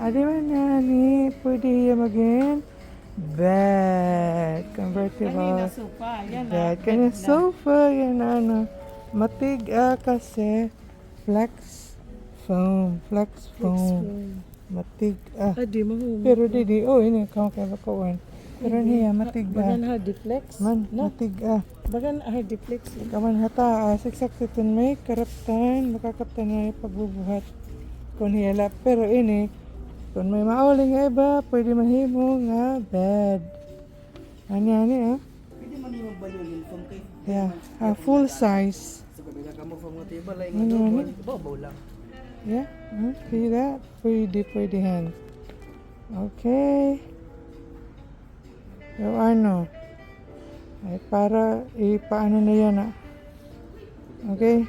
Di ba nani? Pwede yan maging bed. Convertible Kanina sofa. Yan bed. bed Kanya na. sofa. Yan ano. Matig kasi flex foam. Flex foam. Matig Di mo. Pero di. Oh, ini kau kaya bakawan. Pero niya matig Bagan hardiplex. Man, No? matig Bagan hardiplex. Kaman hata, siksak titun may karaptan, makakaptan na pagbubuhat kung hiyala. Pero ini, kung may mauling nga iba, pwede mahimo nga bed. Ani, Pwede man yung balulin kung kay Yeah, full size. sa kabila ka mo from mga table ay Ano, nga ano? babaw lang. Yeah, see that? Pwede hen. Okay. So ano? Ay para ipaano na yan Okay?